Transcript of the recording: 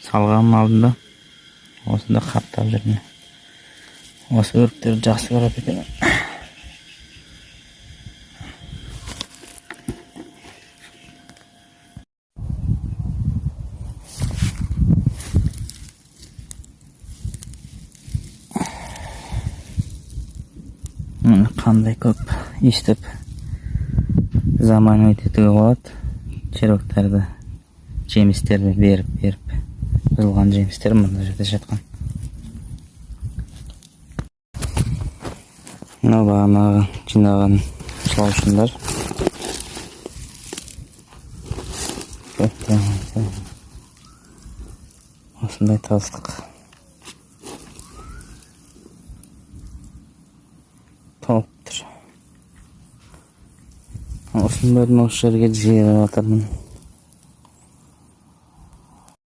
Salганын алдында осында каптап жүрмүн. Осы өрүктөрдү жакшы көрөт экенмин. Кандай көп иштеп заманауи тетиги болот. Чероктарды, жемистерди берип кызылган жемистер мында жерде жаткан. Мына баганагы жинаган чоошундар. Осындай тазылык. Толуптур. Осундайдын осы жерге жыйып атырмын.